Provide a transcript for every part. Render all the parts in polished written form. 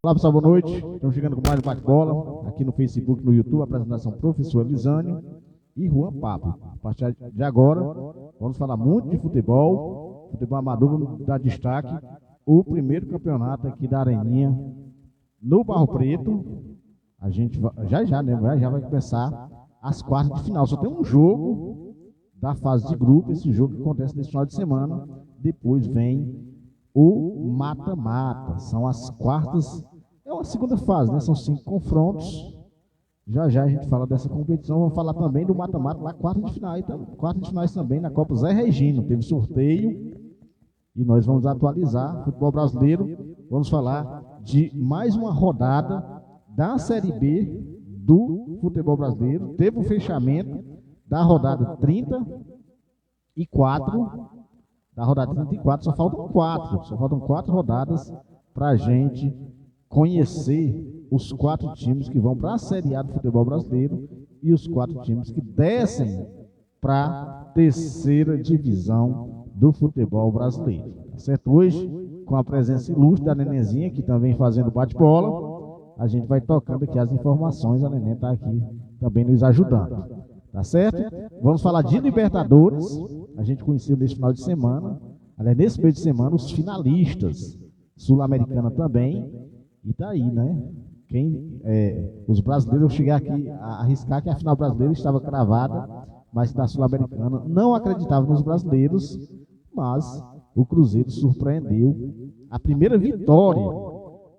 Olá pessoal, boa noite. Estamos chegando com mais um bate-bola aqui no Facebook, no YouTube. Apresentação professor Elisânio e Juan Pablo. A partir de agora, vamos falar muito de futebol. Futebol amador, vamos dar destaque. O primeiro campeonato aqui da Areninha no Barro Preto. A gente já vai começar as quartas de final. Só tem um jogo da fase de grupo. Esse jogo que acontece nesse final de semana. Depois vem o mata-mata. São as quartas. É uma segunda fase, né? São 5 confrontos. Já a gente fala dessa competição. Vamos falar também do mata-mata lá, quartas de finais. Quartas de finais também na Copa Zé Regino. Teve sorteio. E nós vamos atualizar o futebol brasileiro. Vamos falar de mais uma rodada da Série B do futebol brasileiro. Teve o fechamento da rodada 34. Da rodada 34, só faltam 4 rodadas para a gente conhecer os 4 times que vão para a Série A do futebol brasileiro e os 4 times que descem para a terceira divisão do futebol brasileiro. Tá certo? Hoje, com a presença ilustre da Nenenzinha, que também fazendo bate-bola, a gente vai tocando aqui as informações, a Neném está aqui também nos ajudando. Tá certo? Vamos falar de Libertadores. A gente conheceu nesse final de semana, aliás, nesse meio de semana, os finalistas, Sul-Americana também, e daí, né? Os brasileiros, eu cheguei aqui a arriscar que a final brasileira estava cravada, mas da Sul-Americana não acreditava nos brasileiros, mas o Cruzeiro surpreendeu. A primeira vitória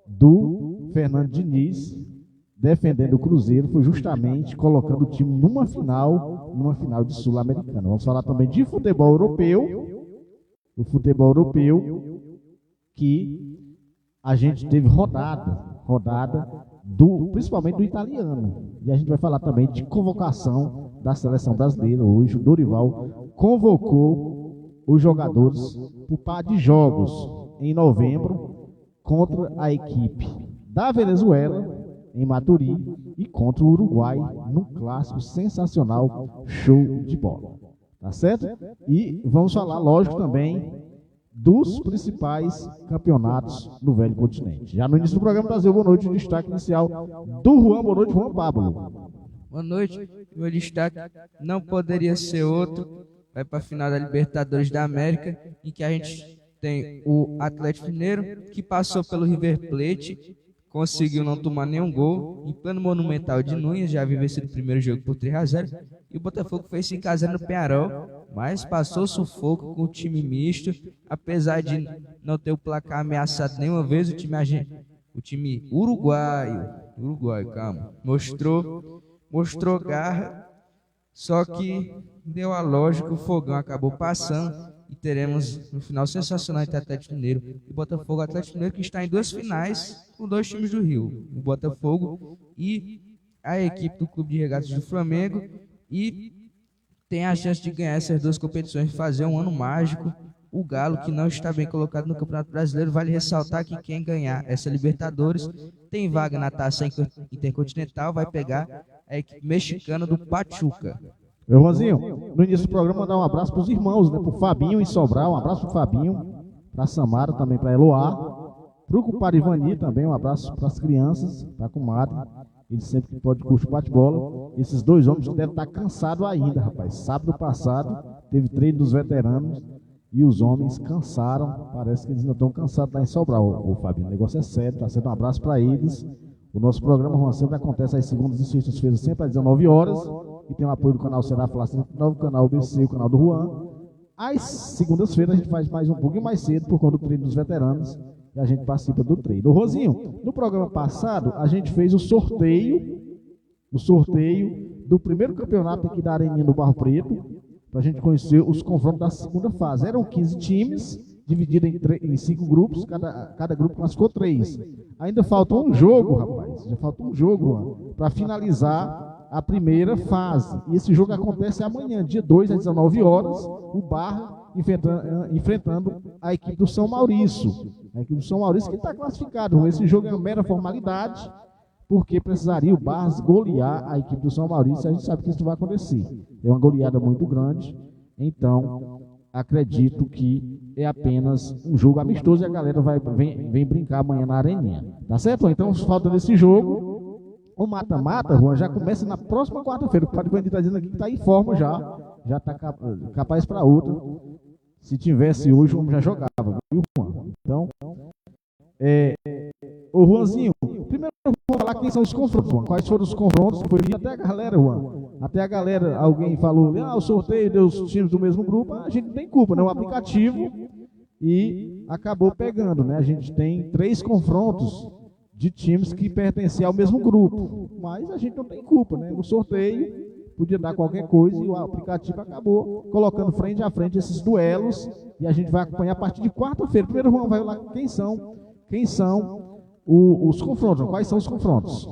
do Fernando Diniz, defendendo o Cruzeiro, foi justamente colocando o time numa final de Sul-Americana. Vamos falar também de futebol europeu, o futebol europeu, que a gente teve rodada principalmente do italiano. E a gente vai falar também de convocação da seleção brasileira. Hoje o Dorival convocou os jogadores para o par de jogos em novembro contra a equipe da Venezuela, em Maturi, e contra o Uruguai, num clássico sensacional, show de bola. Tá certo? E vamos falar, lógico, também dos principais campeonatos do velho continente. Já no início do programa, trazer boa noite, o destaque inicial do Juan. Boa noite, Juan Pablo. Boa noite. Meu destaque não poderia ser outro. Vai para a final da Libertadores da América, em que a gente tem o Atlético Mineiro, que passou pelo River Plate, conseguiu não tomar nenhum gol, em plano Monumental de Núñez, já havia vencido o primeiro jogo por 3-0, e o Botafogo fez 5-0 no Penharol, mas passou sufoco com o time misto, apesar de não ter o placar ameaçado nenhuma vez, o time uruguaio, calma, mostrou garra, só que deu a lógica, o Fogão acabou passando, e teremos no final sensacional entre Atlético Mineiro e Botafogo. Atlético Mineiro que está em 2 finais com 2 times do Rio, o Botafogo e a equipe do Clube de Regatas do Flamengo, e tem a chance de ganhar essas 2 competições e fazer um ano mágico. O Galo, que não está bem colocado no Campeonato Brasileiro, vale ressaltar que quem ganhar essa Libertadores tem vaga na Taça Intercontinental, vai pegar a equipe mexicana do Pachuca. Meu Rosinho, no início do programa, mandar um abraço para os irmãos, né? Para o Fabinho em Sobral, um abraço para o Fabinho, para a Samara, também para a Eloá, para o compadre Ivani também, um abraço para as crianças, para a comadre, ele sempre que pode curtir bate-bola. Esses 2 homens devem estar cansados ainda, rapaz. Sábado passado teve treino dos veteranos e os homens cansaram, parece que eles ainda estão cansados lá em Sobral, o Fabinho. O negócio é sério, tá sendo um abraço para eles. O nosso programa, Juan, sempre acontece às segundas e sextas-feiras, sempre às 19 horas. E tem o apoio do canal Será Flá 109, o canal BC, o canal do Juan. Às segundas-feiras a gente faz mais um pouquinho mais cedo por conta do treino dos veteranos e a gente participa do treino. Ô Rosinho, no programa passado a gente fez o sorteio do primeiro campeonato aqui da Areninha do Barro Preto, para a gente conhecer os confrontos da segunda fase. Eram 15 times, divididos em 5 grupos, cada grupo classificou 3. Ainda falta um jogo, rapaz, para finalizar a primeira fase. E esse jogo acontece amanhã, dia 2, às 19 horas, o Barra enfrentando a equipe do São Maurício. A equipe do São Maurício que está classificado. Esse jogo é uma mera formalidade, porque precisaria o Barras golear a equipe do São Maurício. A gente sabe que isso não vai acontecer. É uma goleada muito grande. Então, acredito que é apenas um jogo amistoso e a galera vem brincar amanhã na areninha. Tá certo? Então, falta desse jogo, o mata-mata, Juan, já começa na próxima quarta-feira. O Padre Bandido está dizendo aqui que está em forma já está capaz para outra. Se tivesse hoje, o homem já jogava, viu, Juan? Então, ô Juanzinho, primeiro eu vou falar quem são os confrontos, Juan. Quais foram os confrontos? Foi até a galera, Juan. Até a galera, alguém falou, o sorteio deu os times do mesmo grupo. A gente não tem culpa, né? O aplicativo e acabou pegando, né? A gente tem 3 confrontos de times que pertencem ao mesmo grupo. Mas a gente não tem culpa, né? No sorteio podia dar qualquer coisa e o aplicativo acabou colocando frente a frente esses duelos e a gente vai acompanhar a partir de quarta-feira. Primeiro, Juan, vai lá quem são os confrontos. Quais são os confrontos?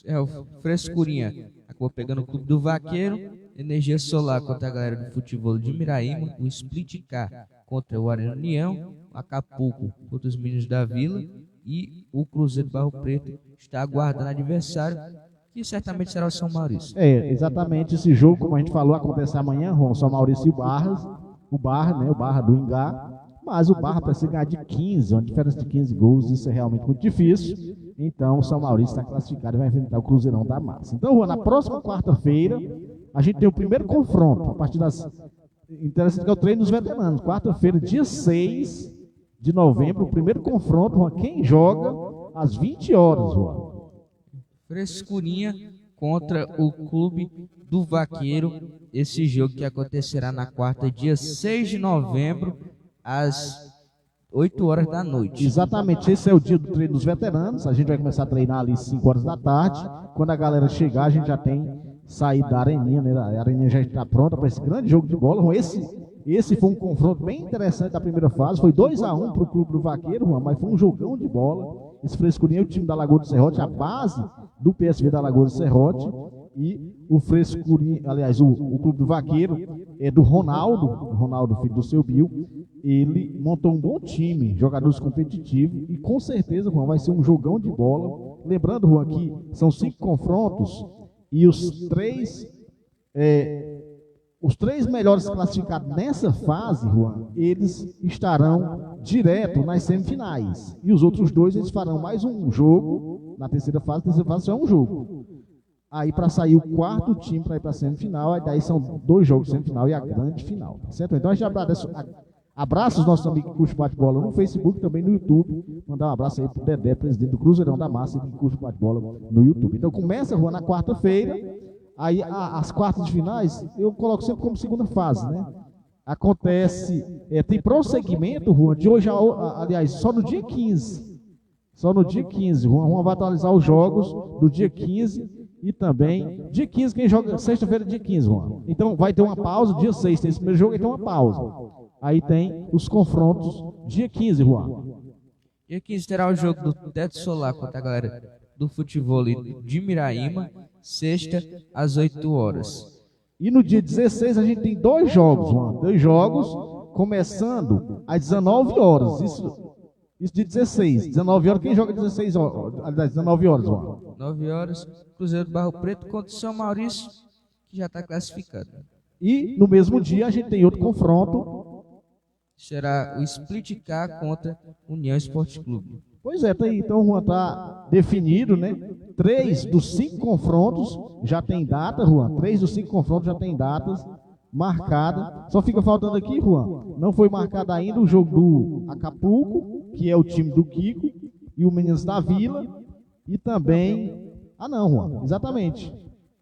O Frescurinha acabou pegando o Clube do Vaqueiro, Energia Solar contra a galera do futebol de Miraíma, o Split K contra o Arena União, o Acapulco contra os Meninos da Vila e o Cruzeiro do Barro Preto está aguardando adversário, que certamente será o São Maurício. Exatamente esse jogo, como a gente falou, acontece amanhã, Juan, São Maurício e o Barra do Ingá. Mas o Barra precisa ganhar de 15, uma diferença de 15 gols, isso é realmente muito difícil. Então o São Maurício está classificado e vai enfrentar o Cruzeirão da Massa. Então, Juan, na próxima quarta-feira, a gente tem o primeiro confronto, a partir das... Interessante que é o treino dos veteranos. Quarta-feira, dia 6 de novembro, o primeiro confronto, Juan, quem joga às 20 horas, Juan? Frescurinha contra o Clube do Vaqueiro. Esse jogo que acontecerá na quarta, dia 6 de novembro, às 8 horas da noite. Exatamente, esse é o dia do treino dos veteranos. A gente vai começar a treinar ali às 5 horas da tarde. Quando a galera chegar, a gente já tem saído da areninha, né? A areninha já está pronta para esse grande jogo de bola. Esse foi um confronto bem interessante da primeira fase. Foi 2-1 para o Clube do Vaqueiro, mas foi um jogão de bola. Esse Frescurinha é o time da Lagoa do Serrote, a base do PSV da Lagoa do Serrote. E o Frescurinha, aliás, o Clube do Vaqueiro é do Ronaldo, filho do seu Bill. Ele montou um bom time, jogadores competitivos, e com certeza, Juan, vai ser um jogão de bola. Lembrando, Juan, que são 5 confrontos e os três melhores classificados nessa fase, Juan, eles estarão direto nas semifinais. E os outros 2, eles farão mais um jogo na terceira fase só é um jogo. Aí para sair o quarto time para ir para a semifinal, aí daí são 2 jogos de semifinal e a grande final, tá certo? Então a gente abraça os nossos amigos que curtem bate-bola no Facebook, também no YouTube. Mandar um abraço aí pro Dedé, presidente do Cruzeirão da Massa, que curte bate-bola no YouTube. Então começa, Juan, na quarta-feira. Aí as quartas de finais, eu coloco sempre como segunda fase, né? Acontece, tem prosseguimento, Juan, de hoje, aliás, só no dia 15. Só no dia 15, Juan vai atualizar os jogos do dia 15 e também, dia 15, quem joga sexta-feira, dia 15, Juan. Então vai ter uma pausa, dia 6 tem esse primeiro jogo, então uma pausa. Aí tem os confrontos, dia 15, Juan. Dia 15 terá o jogo do Teto Solar contra a galera do futebol de Miraíma, sexta, às 8 horas. E no dia 16 a gente tem 2 jogos, Juan. 2 jogos, começando às 19 horas. Isso de 16. 19 horas, quem joga 16 horas? Às 19 horas, Juan. 9 horas, Cruzeiro do Barro Preto contra o São Maurício, que já está classificado. E no mesmo dia a gente tem outro confronto. Será o Split K contra União Esporte Clube. Pois é, tá aí. Então, Juan, está definido, né? 3 dos 5 confrontos já tem data, Juan. 3 dos 5 confrontos já tem datas marcadas. Só fica faltando aqui, Juan, não foi marcado ainda o jogo do Acapulco, que é o time do Kiko, e o Meninos da Vila. E também... não, Juan, exatamente.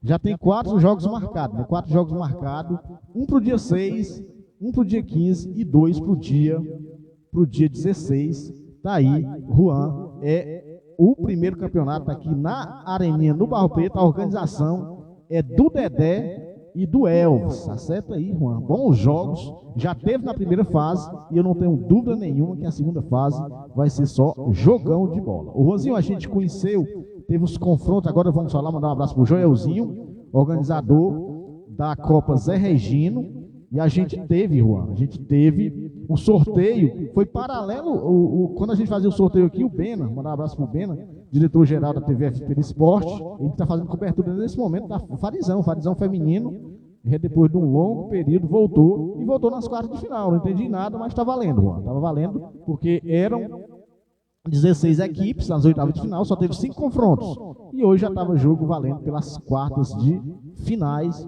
Já tem 4 jogos marcados, né? 4 jogos marcados. Um para o dia 6, um para o dia 15 e 2 para o dia 16. Tá aí, Juan, é o primeiro campeonato aqui na Areninha, no Barro Preto. A organização é do Dedé e do Elvis, tá certo aí, Juan? Bons jogos, já teve na primeira fase e eu não tenho dúvida nenhuma que a segunda fase vai ser só jogão de bola. O Juanzinho, a gente conheceu, teve os confrontos, agora vamos falar, mandar um abraço pro Joelzinho, organizador da Copa Zé Regino. E a gente teve, Juan, um sorteio, foi paralelo, quando a gente fazia o sorteio aqui, o Bena, mandar um abraço pro Bena, diretor-geral da TV FP Esporte, ele está fazendo cobertura nesse momento da Farizão feminino, Depois de um longo período, voltou nas quartas de final. Não entendi nada, mas está valendo, Juan. Estava valendo, porque eram 16 equipes nas oitavas de final, só teve 5 confrontos. E hoje já estava jogo valendo pelas quartas de finais.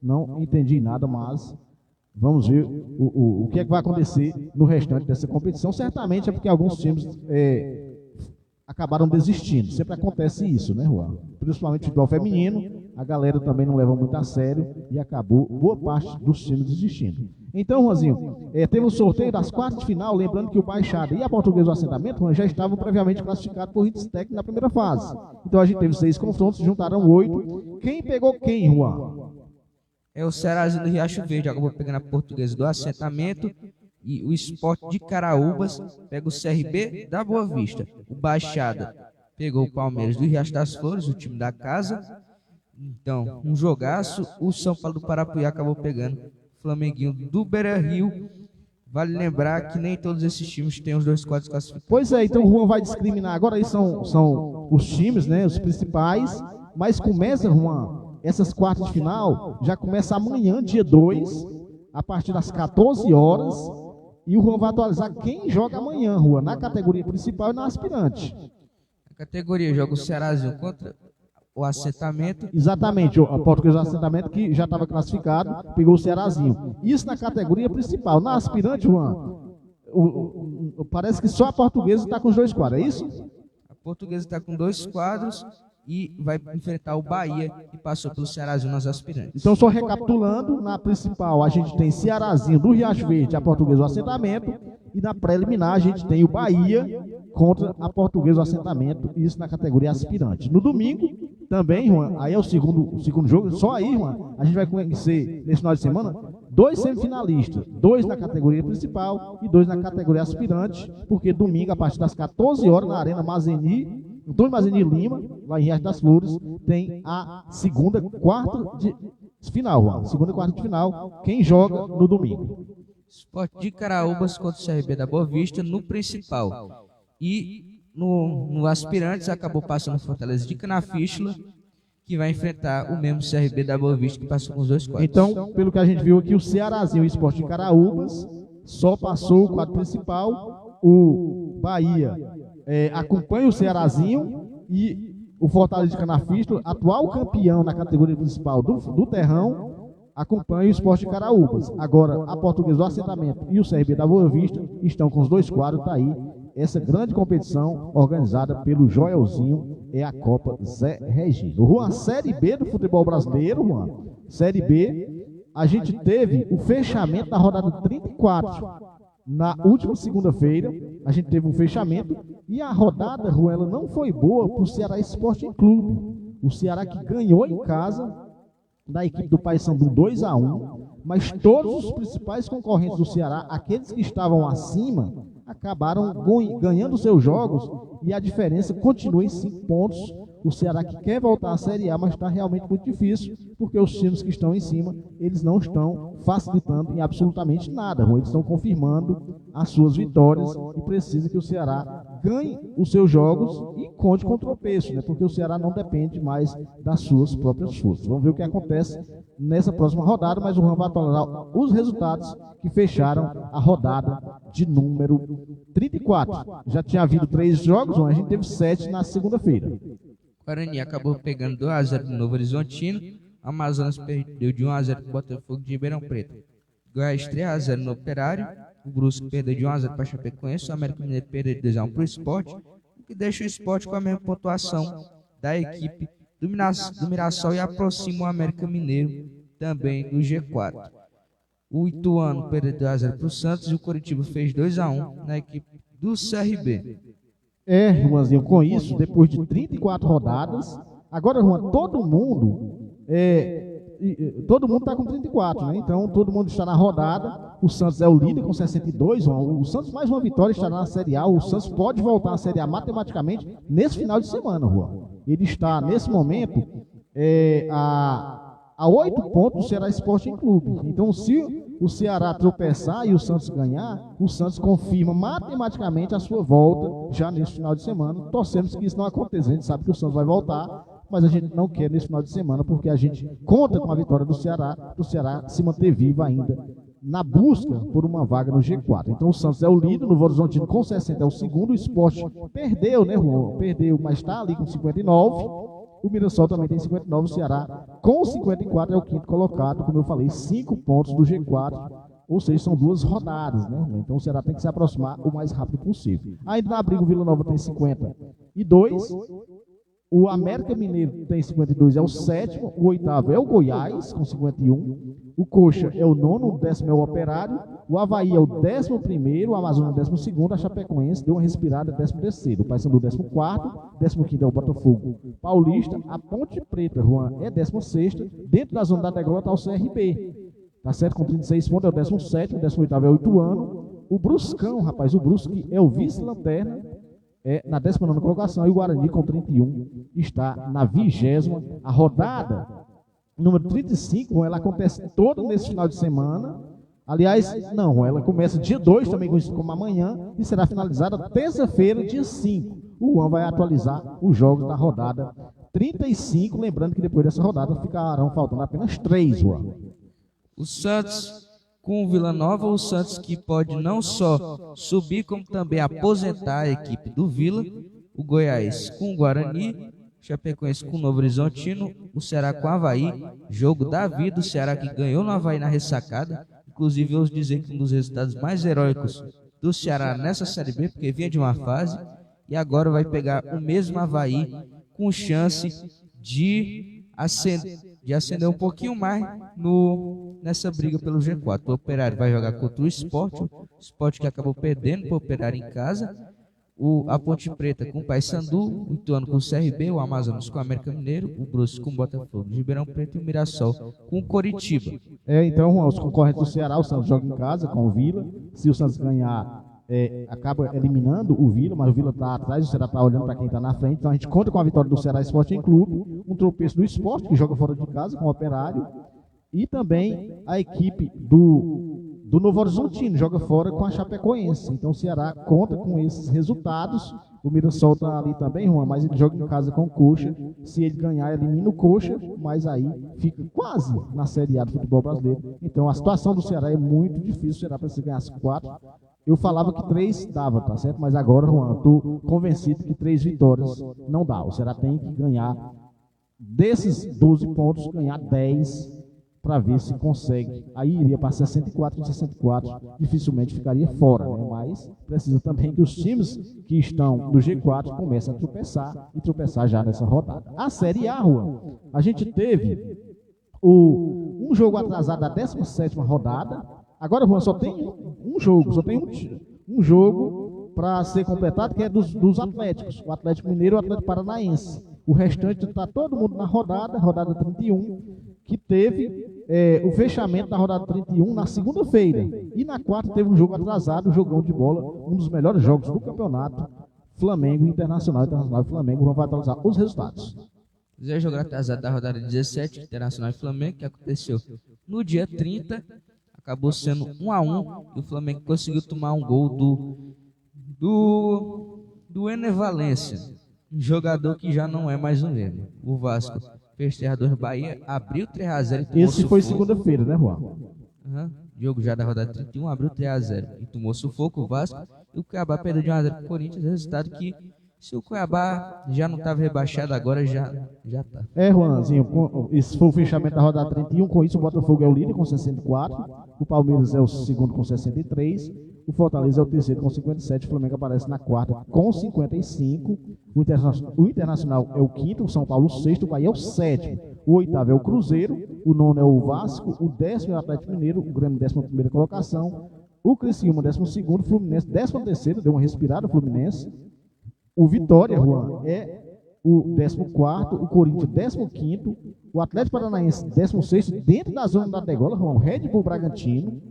Não entendi nada, mas vamos ver o que é que vai acontecer no restante dessa competição. Certamente é porque alguns times acabaram desistindo. Sempre acontece isso, né, Juan? Principalmente futebol feminino, a galera também não leva muito a sério e acabou boa parte dos times desistindo. Então, Juanzinho, teve o sorteio das quartas de final, lembrando que o Baixada e a Portuguesa do Assentamento, Juan, já estavam previamente classificados por hits técnicos na primeira fase. Então a gente teve 6 confrontos, juntaram 8. Quem pegou quem, Juan? É o Cearazinho do Riacho Verde, acabou pegando a Portuguesa do Assentamento. E o Sport de Caraúbas pega o CRB da Boa Vista. O Baixada pegou o Palmeiras do Riacho das Flores, o time da casa. Então, um jogaço. O São Paulo do Parapuiá acabou pegando o Flamenguinho do Beira-Rio. Vale lembrar que nem todos esses times têm os 2 quadros classificados. Pois é, então o Juan vai discriminar. Agora aí são os times, né, os principais. Mas começa, Juan, essas quartas de final, já começa amanhã, dia 2, a partir das 14 horas. E o Juan vai atualizar quem joga amanhã, Juan, na categoria principal e na aspirante. A categoria joga o Cearazinho contra o Assentamento. Exatamente, a Portuguesa do Assentamento, que já estava classificado, pegou o Cearazinho. Isso na categoria principal. Na aspirante, Juan, parece que só a Portuguesa está com os 2 quadros, é isso? A Portuguesa está com 2 quadros e vai enfrentar o Bahia, que passou pelo Cearazinho nas aspirantes. Então, só recapitulando, na principal a gente tem Cearazinho do Riacho Verde, a Portuguesa do Assentamento, e na preliminar a gente tem o Bahia contra a Portuguesa do Assentamento, isso na categoria aspirante. No domingo, também, Juan, aí é o segundo jogo, só aí, Juan, a gente vai conhecer, nesse final de semana, 2 semifinalistas, 2 na categoria principal e 2 na categoria aspirante, porque domingo, a partir das 14 horas, na Arena Mazeni, Antônio Mazeni Lima, lá em Riacho das Flores, tem a segunda quarta de final, Juan. Segunda e quarta de final, quem joga no domingo? Sport de Caraúbas contra o CRB da Boa Vista no principal. E no aspirantes acabou passando o Fortaleza de Canafístula, que vai enfrentar o mesmo CRB da Boa Vista que passou com os 2 quadros. Então, pelo que a gente viu aqui, o Cearazinho e o Sport de Caraúbas só passou o quadro principal, o Bahia acompanha o Cearazinho e o Fortaleza de Canafístula, atual campeão na categoria principal do Terrão, acompanha o Sport de Caraúbas. Agora, a Portuguesa do Assentamento e o CRB da Boa Vista estão com os 2 quadros, está aí. Essa grande competição organizada pelo Joelzinho é a Copa Zé Regino. Juan, Série B do futebol brasileiro, Juan. Série B, a gente teve o fechamento da rodada 34. Na última segunda-feira, a gente teve um fechamento e a rodada, Juan, ela não foi boa para o Ceará Sporting Clube. O Ceará que ganhou em casa da equipe do Paysandu 2-1, mas todos os principais concorrentes do Ceará, aqueles que estavam acima, acabaram ganhando seus jogos e a diferença continua em 5 pontos. O Ceará que quer voltar à Série A, mas está realmente muito difícil, porque os times que estão em cima, eles não estão facilitando em absolutamente nada. Eles estão confirmando as suas vitórias e precisa que o Ceará ganhe os seus jogos e conte com o tropeço, né? Porque o Ceará não depende mais das suas próprias forças. Vamos ver o que acontece nessa próxima rodada, mas o Juan vai atualizar os resultados que fecharam a rodada de número 34. Já tinha havido 3 jogos, a gente teve 7 na segunda-feira. Guarani acabou pegando 2-0 no Novo Horizontino. Amazonas perdeu de 1-0 para o Botafogo de Ribeirão Preto. Goiás 3-0 no Operário. O Brusque perdeu de 1-0 para Chapecoense. O América Mineiro perdeu de 2-1 para o Sport, o que deixa o Sport com a mesma pontuação da equipe do Mirassol e aproxima o América Mineiro também do G4. O Ituano perdeu 2-0 para o Santos e o Coritiba fez 2-1 na equipe do CRB. Juanzinho, com isso, depois de 34 rodadas, agora, Juan, todo mundo está com 34, né? Então, todo mundo está na rodada. O Santos é o líder com 62. Juan. O Santos, mais uma vitória, estará na Série A. O Santos pode voltar à Série A matematicamente nesse final de semana, Juan. Ele está, nesse momento, a 8 pontos do Ceará Sporting Clube. Então, se o Ceará tropeçar e o Santos ganhar, o Santos confirma matematicamente a sua volta já nesse final de semana. Torcemos que isso não aconteça. A gente sabe que o Santos vai voltar, mas a gente não quer nesse final de semana, porque a gente conta com a vitória do Ceará se manter vivo ainda na busca por uma vaga no G4. Então o Santos é o líder, no Novo Horizontino com 60 é o segundo, o Sport perdeu, né, Juan? Perdeu, mas está ali com 59, o Mirassol também tem 59, o Ceará com 54 é o quinto colocado, como eu falei, 5 pontos do G4, ou seja, são 2 rodadas, né? Então o Ceará tem que se aproximar o mais rápido possível. Ainda na briga o Vila Nova tem 52, o América Mineiro tem 52, é o sétimo, o oitavo é o Goiás, com 51, o Coxa é o nono, o décimo é o Operário, o Avaí é o 11º, o Amazonas é o 12º, a Chapecoense deu uma respirada, é 13º, o Paysandu 14º, 15º é o Botafogo Paulista, a Ponte Preta, Juan, é 16ª, dentro da zona da degola está o CRB, tá certo? Com 36 pontos, é o 17º, o 18º é o Ituano, o Bruscão, rapaz, o Brusque é o vice-lanterna, na 19ª colocação, e o Guarani com 31 está na 20ª. A rodada número 35, ela acontece toda nesse final de semana. Aliás, não, ela começa dia 2, também conhecido como amanhã, e será finalizada terça-feira, dia 5. O Juan vai atualizar os jogos da rodada 35, lembrando que depois dessa rodada ficarão faltando apenas 3, Juan. O Santos com o Vila Nova, o Santos que pode não só subir, como também aposentar a equipe do Vila, o Goiás com o Guarani, Chapecoense com o Novo Horizontino, o Ceará com o Avaí, jogo da vida, o Ceará que ganhou no Avaí na ressacada, inclusive eu ouso dizer que um dos resultados mais heróicos do Ceará nessa Série B, porque vinha de uma fase, e agora vai pegar o mesmo Avaí com chance de acender um pouquinho mais nessa briga pelo G4. O Operário vai jogar contra o Sport que acabou perdendo para o Operário em casa, a Ponte Preta com o Paysandu, o Ituano com o CRB, o Amazonas com o América Mineiro, o Brusque com o Botafogo, o Ribeirão Preto e o Mirassol com o Coritiba. Então, os concorrentes do Ceará, o Santos joga em casa com o Vila. Se o Santos ganhar, acaba eliminando o Vila, mas o Vila está atrás, o Ceará está olhando para quem está na frente. Então a gente conta com a vitória do Ceará Sporting Clube, um tropeço do Sport, que joga fora de casa com o Operário, e também a equipe do Novo Horizontino joga fora com a Chapecoense. Então o Ceará conta com esses resultados. O Mirassol está ali também, Juan, mas ele joga em casa com o Coxa. Se ele ganhar, elimina o Coxa, mas aí fica quase na Série A do futebol brasileiro. Então a situação do Ceará é muito difícil. O Ceará precisa ganhar as 4. Eu falava que 3 dava, tá certo? Mas agora, Juan, estou convencido que 3 vitórias não dá. O Ceará tem que ganhar, desses 12 pontos, ganhar 10 para ver se consegue. Aí iria para 64 e 64, dificilmente ficaria fora, né? Mas precisa também que os times que estão do G4 comecem a tropeçar e tropeçar já nessa rodada. A Série A, Juan, a gente teve um jogo atrasado da 17ª rodada. Agora, Juan, só tem um jogo, um jogo para ser completado, que é dos Atléticos, o Atlético Mineiro e o Atlético Paranaense. O restante está todo mundo na rodada 31, que teve o fechamento da rodada 31 na segunda-feira. E na quarta teve um jogo atrasado, um jogão de bola, um dos melhores jogos do campeonato, Flamengo Internacional e Flamengo. Vamos atualizar os resultados. O jogo atrasado da rodada 17, Internacional e Flamengo, que aconteceu no dia 30, acabou sendo 1-1, e o Flamengo conseguiu tomar um gol do Ener Valencia, um jogador que já não é mais o mesmo. O Vasco fez 3-2 Bahia, abriu 3-0. Esse foi segunda-feira, né, Juan? Jogo já da rodada 31, abriu 3-0 e tomou sufoco o Vasco. E o Cuiabá perdeu de 1-0 para o Corinthians, resultado que, se o Cuiabá já não estava rebaixado, agora já está. Juanzinho, esse foi o fechamento da rodada 31, com isso o Botafogo é o líder com 64, o Palmeiras é o segundo com 63, o Fortaleza é o terceiro com 57, o Flamengo aparece na quarta com 55, o Internacional é o quinto, o São Paulo o sexto, o Bahia é o sétimo, o oitavo é o Cruzeiro, o nono é o Vasco, o 10º é o Atlético Mineiro, o Grêmio 11ª colocação, o Criciúma 12º, o Fluminense 13º, deu uma respirada o Fluminense, o Vitória, Juan, é o 14º, o Corinthians 15º, o Atlético Paranaense 16º, dentro da zona da degola, Juan, o Red Bull Bragantino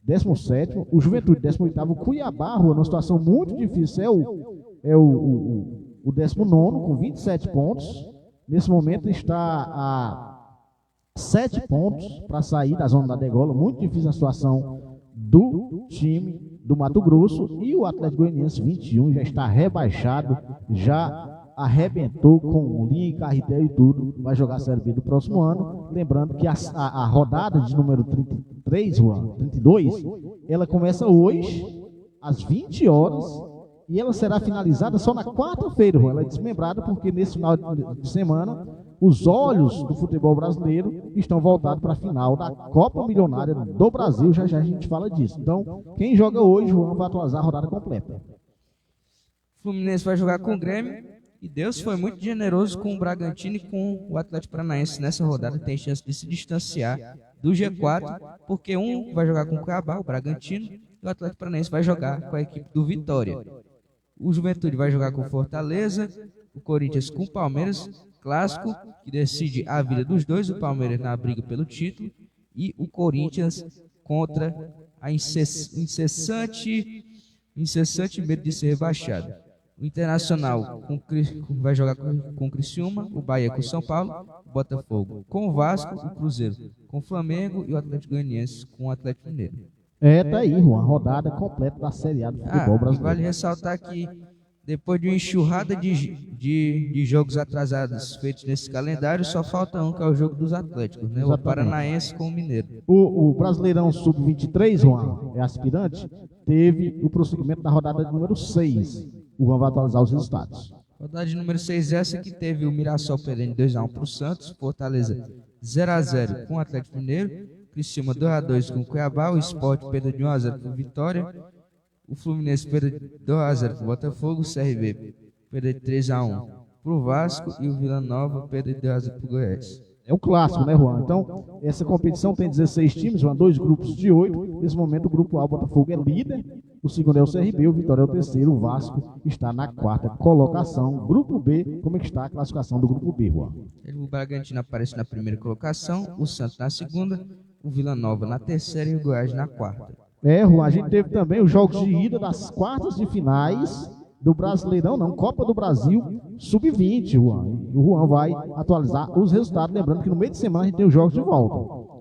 17º, o Juventude 18º, o Cuiabá, Juan, numa situação muito difícil, é o 19º, com 27 pontos. Nesse momento está a 7 pontos para sair da zona da degola, muito difícil a situação do time do Mato Grosso, e o Atlético Goianiense 21 já está rebaixado, já arrebentou com linha e carretel e tudo, vai jogar a Série B do próximo ano. Lembrando que a rodada de número 33, Juan, 32, ela começa hoje, às 20 horas, e ela será finalizada só na quarta-feira, Juan. Ela é desmembrada porque nesse final de semana os olhos do futebol brasileiro estão voltados para a final da Copa Milionária do Brasil. Já já a gente fala disso. Então, quem joga hoje, Juan, vai atualizar a rodada completa. O Fluminense vai jogar com o Grêmio. E Deus foi muito generoso com o Bragantino e com o Atlético Paranaense nessa rodada. Tem chance de se distanciar do G4, porque um vai jogar com o Cuiabá, o Bragantino, e o Atlético Paranaense vai jogar com a equipe do Vitória. O Juventude vai jogar com o Fortaleza, o Corinthians com o Palmeiras, clássico, que decide a vida dos dois, o Palmeiras na briga pelo título, e o Corinthians contra a incessante medo de ser rebaixado. O Internacional vai jogar com o Criciúma, o Bahia com o São Paulo, o Botafogo com o Vasco, o Cruzeiro com o Flamengo e o Atlético Goianiense com o Atlético Mineiro. Tá aí, Juan, a rodada completa da Série A do futebol brasileiro. Vale ressaltar que depois de uma enxurrada de jogos atrasados feitos nesse calendário, só falta um, que é o jogo dos Atléticos, né? O Paranaense com o Mineiro. O Brasileirão Sub-23, Juan, é aspirante, teve o prosseguimento da rodada número 6. O Juan vai atualizar os resultados. Rodada de número 6 é essa que teve o Mirassol perdendo 2-1 para o Santos, Fortaleza 0-0 com o Atlético Mineiro, Criciúma 2-2 com o Cuiabá, o Sport perdeu de 1-0 com o Vitória, o Fluminense perdeu 2-0 com o Botafogo, o CRB perdeu 3-1 para o Vasco e o Vila Nova perdeu 2-0 para o Goiás. É o clássico, né, Juan? Então, essa competição tem 16 times, Juan, 2 grupos de 8. Nesse momento, o grupo A, o Botafogo, é líder. O segundo é o CRB, o Vitória é o terceiro. O Vasco está na 4ª colocação. Grupo B, como é que está a classificação do grupo B, Juan? O Bragantino aparece na primeira colocação, o Santos na segunda, o Vila Nova na terceira e o Goiás na 4ª. Juan, a gente teve também os jogos de ida das quartas de finais do Brasileirão, Copa do Brasil Sub-20, Juan. O Juan vai atualizar os resultados, lembrando que no meio de semana a gente tem os jogos de volta.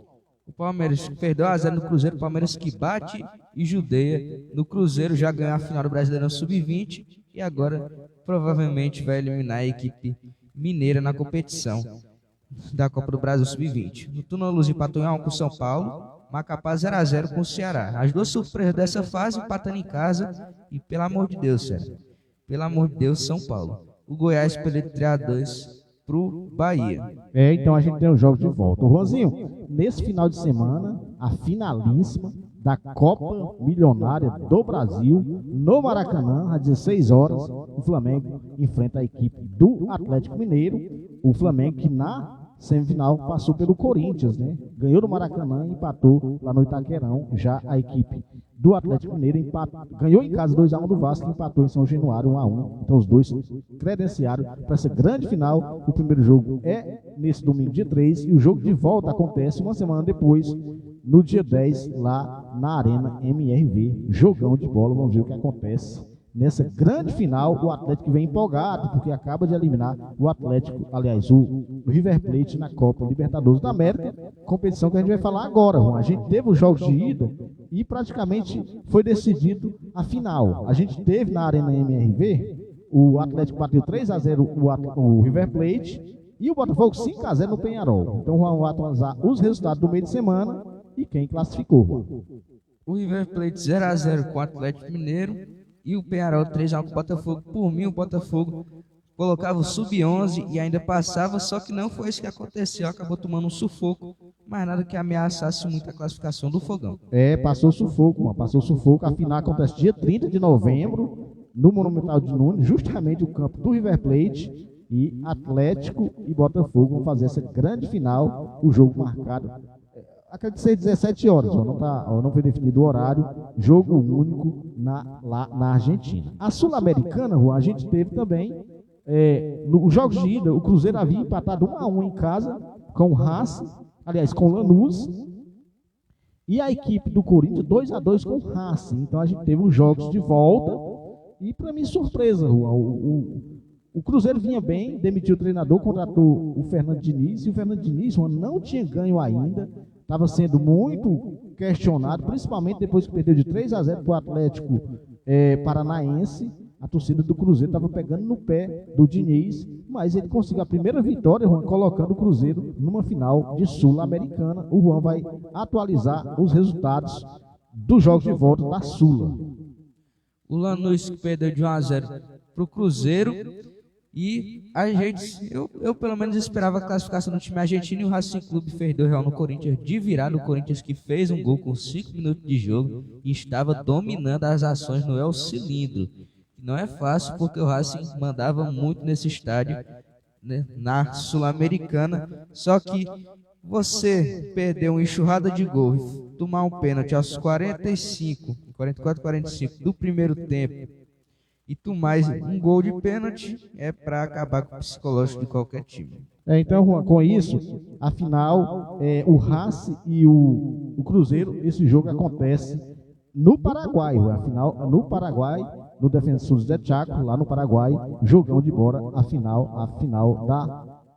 O Palmeiras perdeu 1-0 no Cruzeiro, o Palmeiras que bate e judeia no Cruzeiro, já ganhou a final do Brasileirão Sub-20 e agora provavelmente vai eliminar a equipe mineira na competição da Copa do Brasil Sub-20. O Túnula empatou em 1 com o São Paulo, Macapá 0-0 com o Ceará. As duas surpresas dessa fase, empatando em casa e, pelo amor de Deus, sério, pelo amor de Deus, São Paulo. O Goiás perdeu 3-2 para o Bahia. Então a gente tem os jogos de volta. O Juanzinho, nesse final de semana, a finalíssima da Copa Milionária do Brasil, no Maracanã, às 16 horas, o Flamengo enfrenta a equipe do Atlético Mineiro. O Flamengo que na semifinal passou pelo Corinthians, né? Ganhou do Maracanã e empatou lá no Itaquerão. Já a equipe do Atlético Mineiro ganhou em casa 2-1 do Vasco e empatou em São Januário 1-1. Então os dois credenciaram para essa grande final. O primeiro jogo é nesse domingo, dia 3, e o jogo de volta acontece uma semana depois, no dia 10, lá na Arena MRV. Jogão de bola, vamos ver o que acontece nessa grande final. O Atlético vem empolgado, porque acaba de eliminar o Atlético, aliás, o River Plate na Copa Libertadores da América, competição que a gente vai falar agora, Juan. A gente teve os jogos de ida e praticamente foi decidido a final. A gente teve na Arena MRV, o Atlético bateu 3-0 o River Plate e o Botafogo 5-0 no Peñarol. Então vamos atualizar os resultados do meio de semana e quem classificou, Juan. O River Plate 0-0 com o Atlético Mineiro e o Peñarol 3-1 com o Botafogo. Por mim, o Botafogo colocava o Sub-11 e ainda passava, só que não foi isso que aconteceu. Acabou tomando um sufoco, mas nada que ameaçasse muito a classificação do Fogão. Passou sufoco, mano. Passou sufoco. A final acontece dia 30 de novembro, no Monumental de Nunes, justamente o campo do River Plate. E Atlético e Botafogo vão fazer essa grande final. O jogo marcado, acredito ser 17 horas, não foi definido o horário. Jogo único lá na Argentina. A Sul-Americana, a gente teve também nos jogos de ida. O Cruzeiro havia empatado 1-1 em casa com o Racing, aliás, com o Lanús, e a equipe do Corinthians 2-2 com o Racing. Então a gente teve os jogos de volta e, para mim, surpresa, o Cruzeiro vinha bem, demitiu o treinador, contratou o Fernando Diniz, e o Fernando Diniz não tinha ganho ainda, estava sendo muito questionado, principalmente depois que perdeu de 3-0 para o Atlético Paranaense. a torcida do Cruzeiro estava pegando no pé do Diniz, mas ele conseguiu a primeira vitória, Juan, colocando o Cruzeiro numa final de Sul-Americana. O Juan vai atualizar os resultados dos jogos de volta da Sula. O Lanús perdeu de 1-0 para o Cruzeiro. E a gente, eu pelo menos esperava a classificação do time argentino, e o Racing Clube fez 2-1 no Corinthians de virada. O Corinthians que fez um gol com 5 minutos de jogo e estava dominando as ações no El Cilindro. Não é fácil, porque o Racing mandava muito nesse estádio, né, na Sul-Americana. Só que você perder uma enxurrada de gol e tomar um pênalti aos 44, 45 do primeiro tempo, e tu mais um gol de pênalti, é para acabar com o psicológico de qualquer time. Então, Juan, com isso, afinal, o Racing e o Cruzeiro, esse jogo acontece no Paraguai, Juan. Afinal, no Paraguai, no Defensor José Chaco, lá no Paraguai, jogão de bola, a final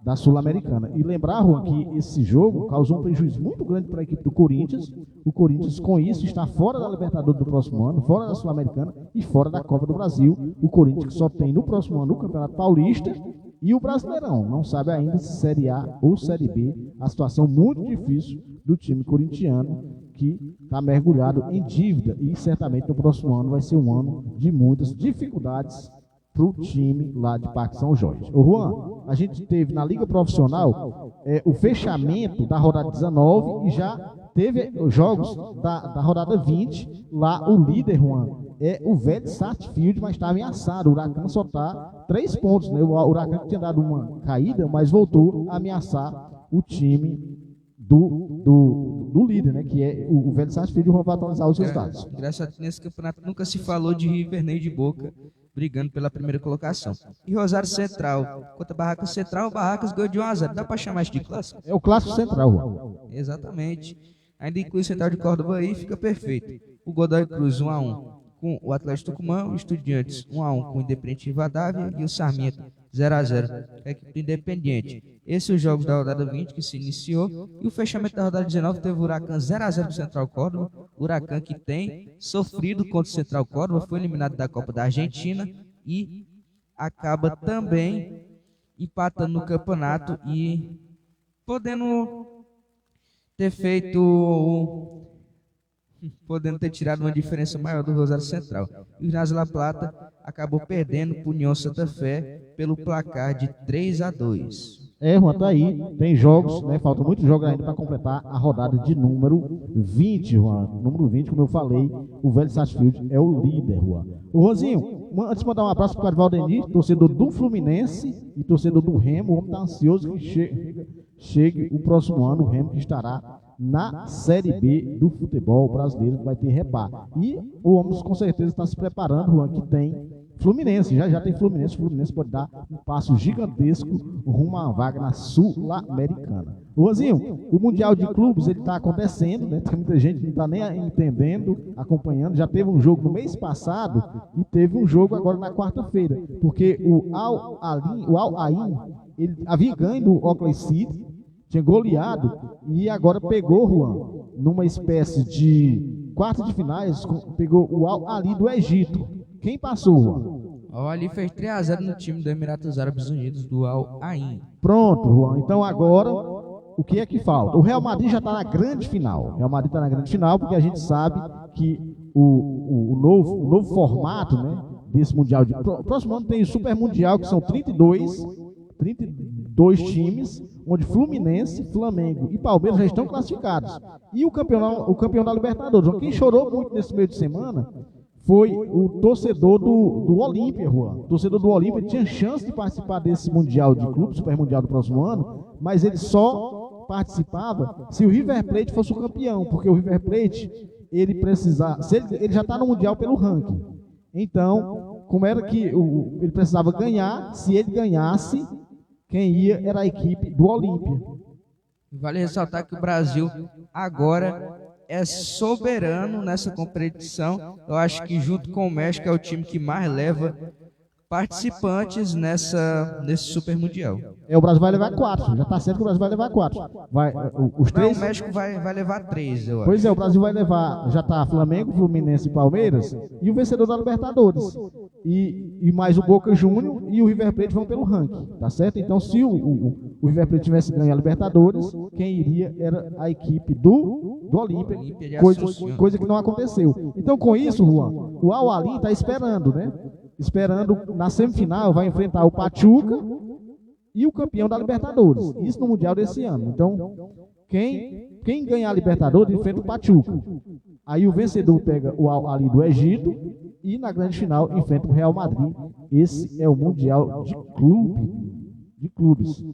da Sul-Americana. E lembrar, Juan, que esse jogo causou um prejuízo muito grande para a equipe do Corinthians. O Corinthians, com isso, está fora da Libertadores do próximo ano, fora da Sul-Americana e fora da Copa do Brasil. O Corinthians só tem no próximo ano o Campeonato Paulista e o Brasileirão. Não sabe ainda se Série A ou Série B. A situação muito difícil do time corintiano, que está mergulhado em dívida, e certamente no próximo ano vai ser um ano de muitas dificuldades para o time lá de Parque São Jorge. O Juan, a gente teve na Liga Profissional o fechamento da rodada 19 e já teve os jogos da rodada 20. Lá o líder, Juan, é o Vélez Sarsfield, mas está ameaçado. O Huracan só está 3 pontos, né? O Huracan tinha dado uma caída, mas voltou a ameaçar o time do líder, né? Que é o Vélez Sarsfield. O Juan vai atualizar os resultados. Engraçado que nesse campeonato nunca se falou de River nem de Boca brigando pela primeira colocação. E Rosário Central contra Barracas Central, Barracas ganhou de 1-0. Dá para chamar isso de clássico? É o clássico central, Juan. Exatamente. Ainda inclui o Central de Córdoba aí, fica perfeito. O Godoy Cruz 1-1 com o Atlético Tucumã, o Estudiantes 1-1 com o Independente Rivadavia e o Sarmiento 0-0 com a equipe do Independiente. Esses os jogos da rodada 20 que se iniciou, e o fechamento da rodada 19 teve o Huracan 0-0 com o Central Córdoba. O Huracan, que tem sofrido contra o Central Córdoba, foi eliminado da Copa da Argentina e acaba também empatando no campeonato e podendo ter tirado uma diferença maior do Rosário Central. E o Ginásio La Plata acabou perdendo para o União Santa Fé pelo placar de 3-2. Juan, tá aí, tem jogos, né? Faltam muitos jogos ainda para completar a rodada de número 20, Juan. Número 20, como eu falei, o Vélez Sarsfield é o líder, Juan. O Rosinho, antes de mandar um abraço para o Valdemir, torcedor do Fluminense e torcedor do Remo. O homem está ansioso que chegue o próximo ano, o Remo que estará na Série B do futebol brasileiro, que vai ter repá. E o homem com certeza está se preparando, Juan, que tem Fluminense, já tem Fluminense. O Fluminense pode dar um passo gigantesco rumo a uma vaga na Sul-Americana. Rosinho, o Mundial de Clubes ele está acontecendo, né? Tem muita gente que não está nem entendendo, acompanhando. Já teve um jogo no mês passado e teve um jogo agora na quarta-feira, porque o Al-Ain, ele havia ganho do Oakland City, tinha goleado e agora pegou, Juan, numa espécie de quarta de finais, pegou o Al-Ali do Egito. Quem passou, Juan? O Al-Ali fez 3-0 no time do Emirados Árabes Unidos, do Al-Ain. Pronto, Juan. Então agora, o que é que falta? O Real Madrid já está na grande final. O Real Madrid está na grande final porque a gente sabe que o novo formato, né, desse Mundial. Próximo ano tem o Super Mundial, que são 32 times, onde Fluminense, Flamengo e Palmeiras já estão classificados. E o campeão da Libertadores. Quem chorou muito nesse meio de semana foi o torcedor do Olímpia, Juan. O torcedor do Olímpia tinha chance de participar desse Mundial de Clubes, Super Mundial do próximo ano, mas ele só participava se o River Plate fosse o campeão, porque o River Plate, ele já está no Mundial pelo ranking. Então, como era que ele precisava ganhar, se ele ganhasse, quem ia era a equipe do Olímpia. Vale ressaltar que o Brasil agora é soberano nessa competição. Eu acho que junto com o México é o time que mais leva participantes nesse Super Mundial. O Brasil vai levar 4, já está certo que o Brasil vai levar 4. Os 3... Não, o México vai levar 3, eu acho. Pois é, o Brasil vai levar, já está Flamengo, Fluminense e Palmeiras, e o vencedor da Libertadores. E mais o Boca Júnior e o River Plate vão pelo ranking, tá certo? Então, se o River Plate tivesse ganho a Libertadores, quem iria era a equipe do Olímpia, coisa que não aconteceu. Então, com isso, Juan, o Al-Ahly está esperando, né? Esperando na semifinal, vai enfrentar o Pachuca e o campeão da Libertadores. Isso no Mundial desse ano. Então, quem ganhar a Libertadores enfrenta o Pachuca. Aí o vencedor pega o Al-Ahly do Egito e na grande final enfrenta o Real Madrid. Esse é o Mundial de clubes.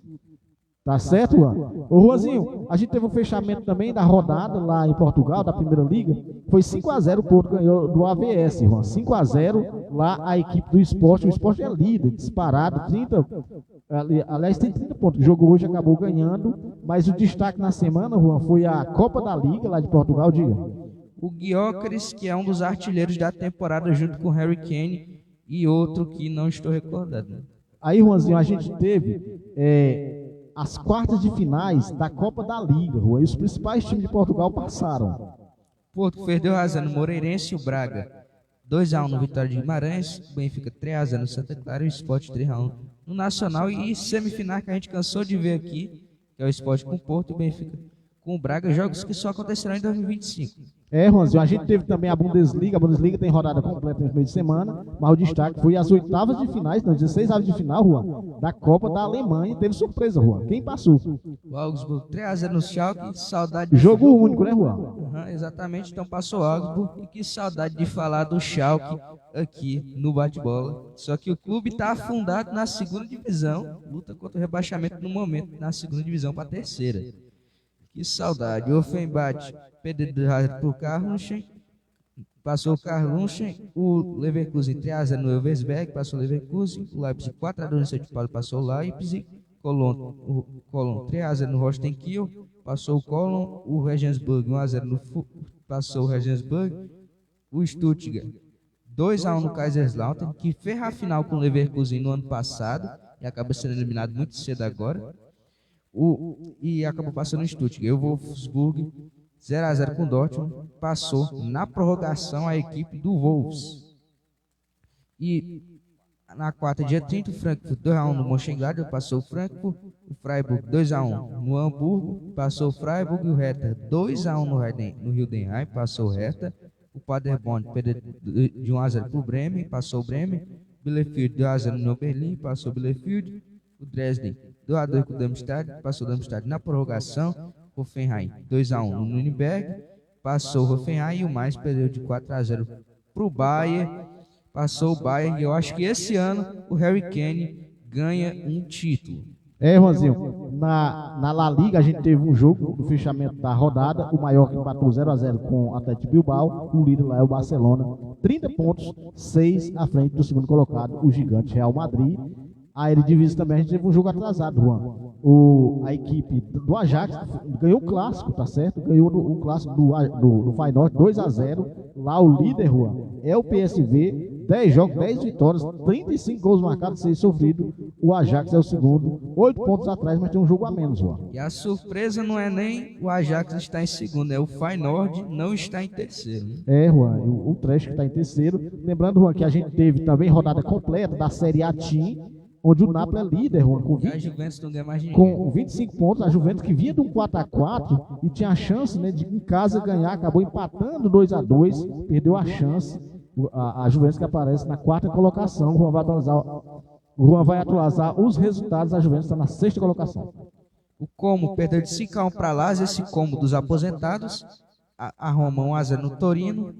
Tá certo, Juan? Ô, Juanzinho, a gente teve um fechamento também da rodada lá em Portugal, da Primeira Liga. Foi 5-0, o Porto ganhou do AVS, Juan. 5-0 lá a equipe do Sport. O Sport é líder, disparado, 30. Aliás, tem 30 pontos. O jogo hoje acabou ganhando, mas o destaque na semana, Juan, foi a Copa da Liga lá de Portugal, diga. O Gyökeres, que é um dos artilheiros da temporada, junto com o Harry Kane e outro que não estou recordando. Aí, Juanzinho, a gente teve as quartas de finais da Copa da Liga, Juan, e os principais times de Portugal passaram. Porto perdeu no Moreirense e o Braga 2-1 no Vitória de Guimarães, o Benfica 3-0 no Santa Clara e o Sport 3-1 no Nacional. E semifinal que a gente cansou de ver aqui, que é o Sport com o Porto e o Benfica com o Braga, jogos que só acontecerão em 2025. Juanzinho, a gente teve também a Bundesliga tem rodada completa no meio de semana, mas o destaque foi as 8ª de finais, não, 16 aves de final, Juan, da Copa da Alemanha. Teve surpresa, Juan. Quem passou? O Augsburg 3-0 no Schalke, saudade... Jogo único, né, Juan? Exatamente, então passou o Augsburg, e que saudade de falar do Schalke aqui no bate-bola. Só que o clube está afundado na 2ª divisão, luta contra o rebaixamento no momento, na 2ª divisão para a 3ª. Que saudade. O Offenbach perdeu para o Karlsruhe, passou o Karlsruhe, o Leverkusen 3-0 no Elversberg, passou o Leverkusen, o Leipzig 4-2 no São Paulo, passou o Leipzig, Cologne 3-0 no Holstein Kiel, passou o Cologne, o Regensburg 1-0 passou o Regensburg, o Stuttgart 2-1 no Kaiserslautern, que fez a final com o Leverkusen no ano passado e acaba sendo eliminado muito cedo agora. E acabou passando o Stuttgart. O Wolfsburg 0-0 com o Dortmund, passou na prorrogação a equipe do Wolves. E na quarta, dia 30, o Frankfurt 2-1 no Mönchengladbach, passou o Frankfurt. O Freiburg 2-1 no Hamburgo, passou o Freiburg. E o Hertha 2-1 no Heidenheim, passou o Hertha. O Paderborn perdeu de 1-0 para o Bremen, passou o Bremen. Bielefeld 2-0 no Berlim, passou o Bielefeld. O Dresden 2-2 com o Darmstadt, passou o Darmstadt na prorrogação. Hoffenheim 2-1 no Nürnberg, passou o Hoffenheim. E o Mainz perdeu de 4-0 para o Bayern, passou o Bayern. E eu acho que esse ano o Harry Kane ganha um título. Juanzinho, na La Liga a gente teve um jogo do fechamento da rodada. O Mallorca empatou 0-0 com o Atlético Bilbao. O líder lá é o Barcelona, 30 pontos, 6 à frente do segundo colocado, o gigante Real Madrid. A Eredivisie também a gente teve um jogo atrasado, Juan. A equipe do Ajax ganhou o clássico, tá certo? Ganhou o clássico do Feyenoord 2-0. Lá o líder, Juan, é o PSV. 10 jogos, 10 vitórias, 35 gols marcados, 6 sofridos. O Ajax é o segundo, 8 pontos atrás, mas tem um jogo a menos, Juan. E a surpresa não é nem o Ajax estar em segundo, é o Feyenoord não está em terceiro. Juan, o Trash que está em terceiro. Lembrando, Juan, que a gente teve também rodada completa da Série A Team, onde o Napoli é líder, Juan, com 25 pontos. A Juventus que vinha de um 4-4 e tinha a chance, né, de em casa ganhar, acabou empatando 2-2, perdeu a chance. A Juventus que aparece na 4ª colocação. O Juan vai atualizar os resultados. A Juventus está na 6ª colocação. O Como perdeu de 5-1 para Lazio, esse Como dos aposentados. A Roma 1-0 no Torino.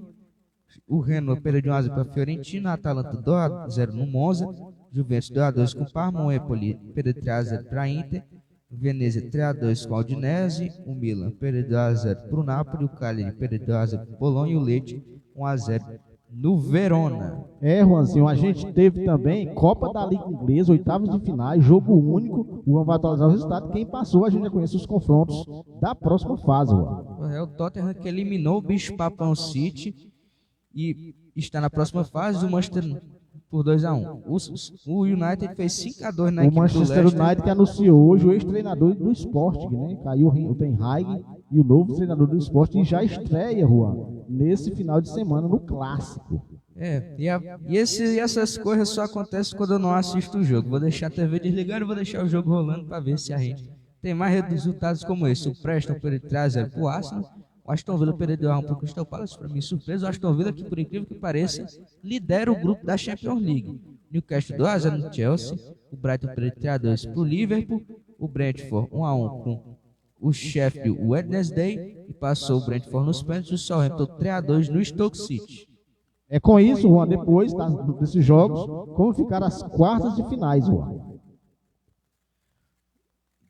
O Genoa perdeu de 1-0 para a Fiorentina. A Atalanta 2-0 no Monza. Juventus 2-2 com o Parma. O Empoli perdeu 3-0 para a Inter. O Venezia 3-2 com o Udinese. O Milan perdeu 2-0 para o Napoli. O Cagliari perdeu 2-0 para o Bolonha. E o Lecce 1-0 no Verona. Juanzinho, a gente teve também Copa da Liga Inglesa, 8ª de final, jogo único. O Juan vai atualizar o resultado. Quem passou, a gente já conhece os confrontos da próxima fase, Juan. É o Tottenham que eliminou o Bicho Papão City e está na próxima fase. O Manchester por 2-1. O United fez 5-2 na O equipe do Manchester Leicester. United que anunciou hoje o ex-treinador do Sporting, né? Caiu o Ten Hag e o novo treinador do Sporting já estreia, Juan, nesse final de semana no Clássico. E essas coisas só acontecem quando eu não assisto o jogo. Vou deixar a TV desligada e vou deixar o jogo rolando para ver se a gente tem mais resultados como esse. O Preston perdeu 3-0 pro Arsenal. O Aston Villa perdeu 1 pro Crystal Palace, para mim surpresa. O Aston Villa, que por incrível que pareça, lidera o grupo da Champions League. Newcastle 2-0 no Chelsea. O Brighton perdeu 3-2 pro Liverpool. O Brentford 1-1 com o Sheffield Wednesday e passou o Brentford nos pênaltis. O Southampton 3-2 no Stoke City. É com isso, Juan, depois desses jogos, como ficaram as quartas de finais, Juan.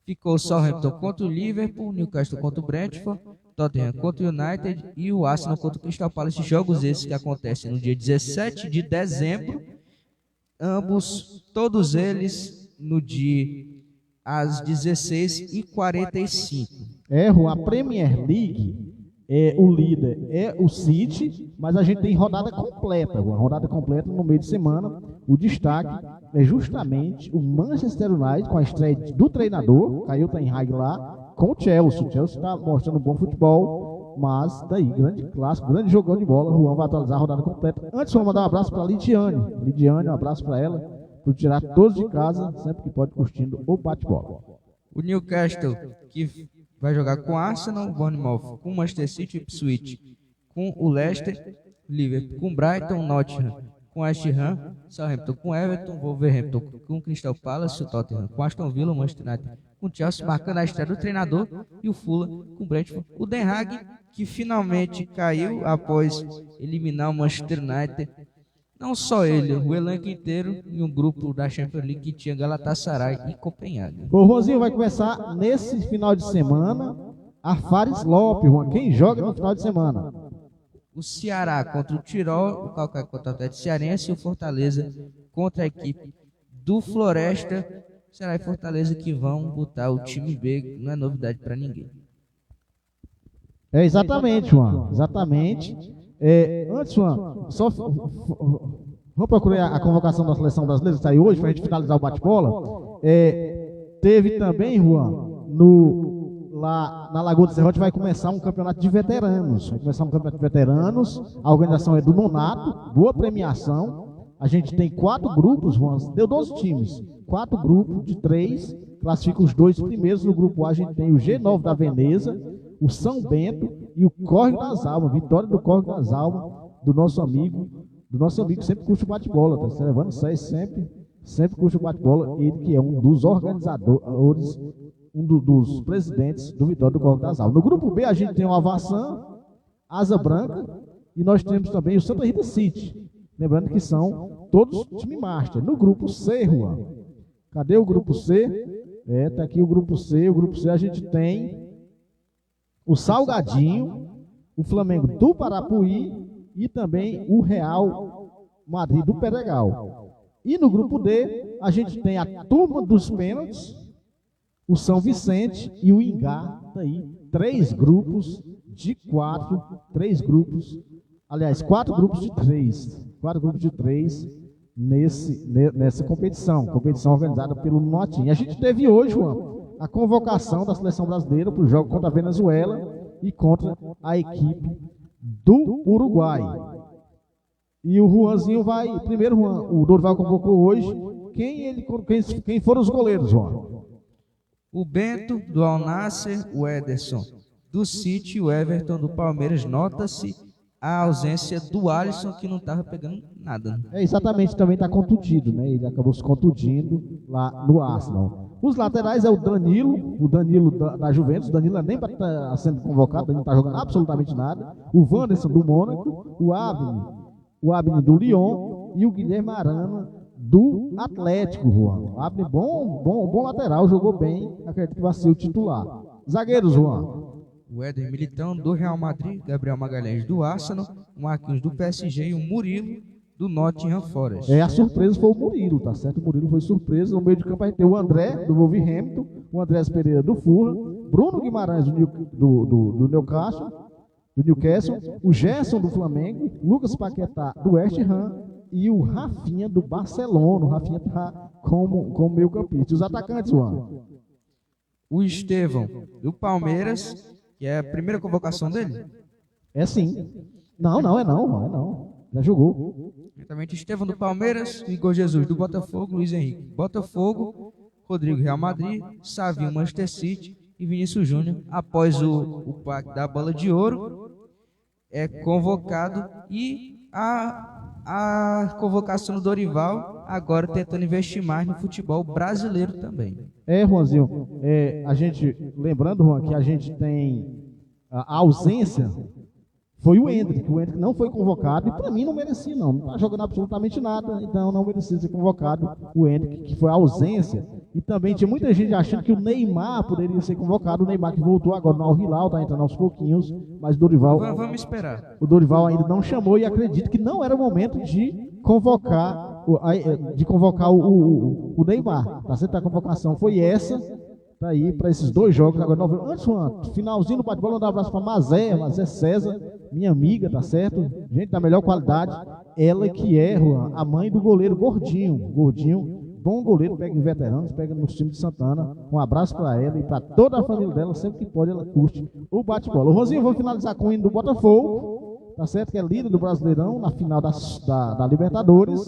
Ficou o Southampton contra o Liverpool, Newcastle contra o Brentford, Tottenham contra o United e o Arsenal contra o Crystal Palace. Jogos esses que acontecem no dia 17 de dezembro, todos eles no dia às 16h45. Juan, a Premier League, o líder é o City, mas a gente tem rodada completa, Juan, rodada completa no meio de semana. O destaque é justamente o Manchester United, com a estreia do treinador, caiu o Ten Hag lá, com o Chelsea. O Chelsea está mostrando um bom futebol, mas daí, grande clássico, grande jogão de bola. O Juan vai atualizar a rodada completa. Antes, vou mandar um abraço para a Lidiane. Lidiane, um abraço para ela, por tirar todos de casa, sempre que pode, curtindo o bate-bola. O Newcastle, que vai jogar com o Arsenal, Bournemouth com o Manchester City, Ipswich com o Leicester, Liverpool com o Brighton, Nottingham com o West Ham, Southampton com o Everton, Wolverhampton com o Crystal Palace, o Tottenham com o Aston Villa, o Manchester United com o Chelsea, marcando a estreia do treinador, e o Fulham com o Brentford. O Den Haag, que finalmente caiu após eliminar o Manchester United. Não só ele, o elenco inteiro em um grupo da Champions League que tinha Galatasaray e Copenhague. O Rosinho vai começar nesse final de semana a Fares Lopes, Juan. Quem joga no final de semana? O Ceará contra o Tirol, o Calcaia contra o Atlético Cearense e o Fortaleza contra a equipe do Floresta. Ceará e Fortaleza que vão botar o time B, não é novidade para ninguém. Exatamente, Juan. Exatamente. Antes, Juan, só vamos procurar a convocação da seleção brasileira que saiu hoje para a gente finalizar o bate-bola. Teve também, Juan, lá na Lagoa do Serrote vai começar um campeonato de veteranos. A organização é do Nonato, boa premiação. A gente tem 4 grupos, Juan, deu 12 times. 4 grupos de 3, classificam os 2 primeiros. No grupo A a gente tem o G9 da Veneza, o São Bento e o Córrego das Almas, vitória do Córrego das Almas, do nosso amigo que sempre curte o bate-bola, tá? Você levando isso aí, sempre curte o bate-bola. Ele que é um dos organizadores, dos presidentes do Vitória do Córrego das Almas. No grupo B a gente tem o Avassan, Asa Branca, e nós temos também o Santa Rita City. Lembrando que são todos time master. No grupo C, Juan, cadê o grupo C? Tá aqui o grupo C. O grupo C a gente tem o Salgadinho, o Flamengo do Parapuí e também o Real Madrid do Pedregal. E no grupo D, a gente tem a Turma dos Pênaltis, o São Vicente e o Ingá. Daí, 3 grupos de 4, 3 grupos, aliás, 4 grupos de 3. 4 grupos de 3 nessa competição organizada pelo Notinho. A gente teve hoje, Juan, a convocação da seleção brasileira para o jogo contra a Venezuela e contra a equipe do Uruguai. E o Juanzinho vai, primeiro, Juan, o Dorival convocou hoje, quem foram os goleiros, Juan? O Bento, do Al Nassr, o Ederson do City, o Everton do Palmeiras. Nota-se a ausência do Alisson, que não estava pegando nada. Exatamente, também está contundido, né? Ele acabou se contundindo lá no Arsenal. Os laterais é o Danilo da Juventus. O Danilo nem para estar sendo convocado, ele não está jogando absolutamente nada. O Wanderson do Mônaco, o Abner do Lyon e o Guilherme Arana do Atlético, Juan. O Abner, bom lateral, jogou bem, acredito que vai ser o titular. Zagueiros, Juan. O Éder Militão do Real Madrid, Gabriel Magalhães do Arsenal, o Marquinhos do PSG e o Murilo do Nottingham Forest. A surpresa foi o Murilo, tá certo? O Murilo foi surpresa. No meio de campo a gente tem o André do Wolverhampton, o Andrés Pereira do Fulham, Bruno Guimarães do Newcastle, o Gerson do Flamengo, Lucas Paquetá do West Ham e o Rafinha do Barcelona. O Rafinha está como meio campista. Os atacantes, Juan? O Estevão do Palmeiras, que é a primeira convocação dele. É sim. Não. Já jogou. Exatamente, Estevão do Palmeiras, Igor Jesus do Botafogo, Luiz Henrique Botafogo, Rodrigo Real Madrid, Savinho Manchester City e Vinícius Júnior, após o pacto da Bola de Ouro, é convocado. E a convocação do Dorival, agora tentando investir mais no futebol brasileiro também. Juanzinho, a gente, lembrando, Juan, que a gente tem a ausência, foi o Endrick não foi convocado, e para mim não merecia não está jogando absolutamente nada, então não merecia ser convocado o Endrick, que foi a ausência. E também tinha muita gente achando que o Neymar poderia ser convocado, o Neymar que voltou agora no Al Hilal, está entrando aos pouquinhos, mas o Dorival... Vamos esperar. O Dorival ainda não chamou e acredito que não era o momento de convocar o Neymar, tá certo? A convocação foi essa, tá aí para esses dois jogos agora. Antes, finalzinho do bate-bola, mandar um abraço para Mazé César, minha amiga, tá certo? Gente da melhor qualidade, ela que é, Juan, a mãe do goleiro Gordinho, bom goleiro, pega em veteranos, pega nos times de Santana. Um abraço para ela e para toda a família dela, sempre que pode ela curte o bate-bola. O Rosinho, vou finalizar com o hino do Botafogo, tá certo? Que é líder do Brasileirão na final da Libertadores,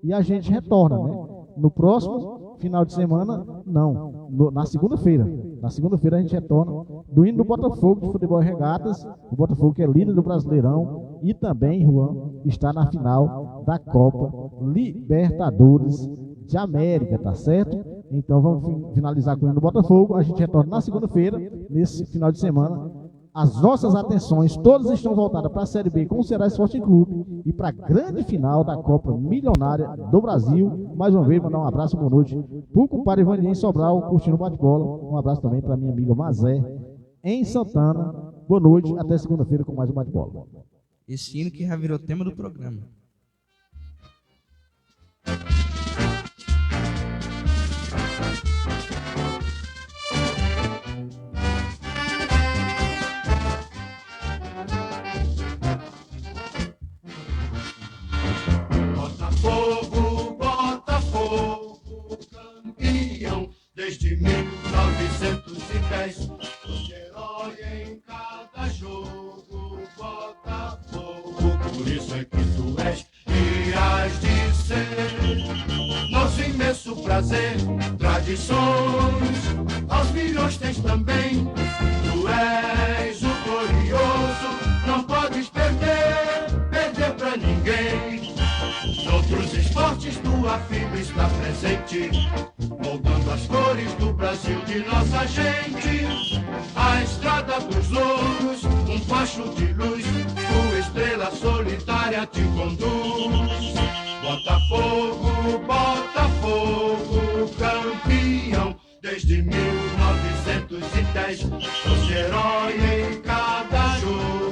e a gente retorna, né? No próximo final de semana, na segunda-feira. Na segunda-feira a gente retorna do hino do Botafogo de futebol e regatas. O Botafogo que é líder do Brasileirão e também, Juan, está na final da Copa Libertadores de América, tá certo? Então vamos finalizar com o hino do Botafogo. A gente retorna na segunda-feira, nesse final de semana. As nossas atenções todas estão voltadas para a Série B com o Ceará Sporting Clube e para a grande final da Copa Milionária do Brasil. Mais uma vez, mandar um abraço, boa noite para o compadre Ivaninho em Sobral, curtindo o bate-bola. Um abraço também para minha amiga Mazé, em Santana. Boa noite, até segunda-feira com mais um bate-bola. Esse hino que já virou tema do programa. Desde 1910, foste herói em cada jogo, Botafogo, por isso é que tu és e has de ser nosso imenso prazer, tradições, aos milhões tens também, tu és o glorioso, não podes perder pra ninguém. Noutros esportes tua fibra está presente, moldando as cores do Brasil de nossa gente. A estrada dos louros, um facho de luz, tua estrela solitária te conduz. Botafogo, Botafogo, campeão, desde 1910, foste herói em cada jogo.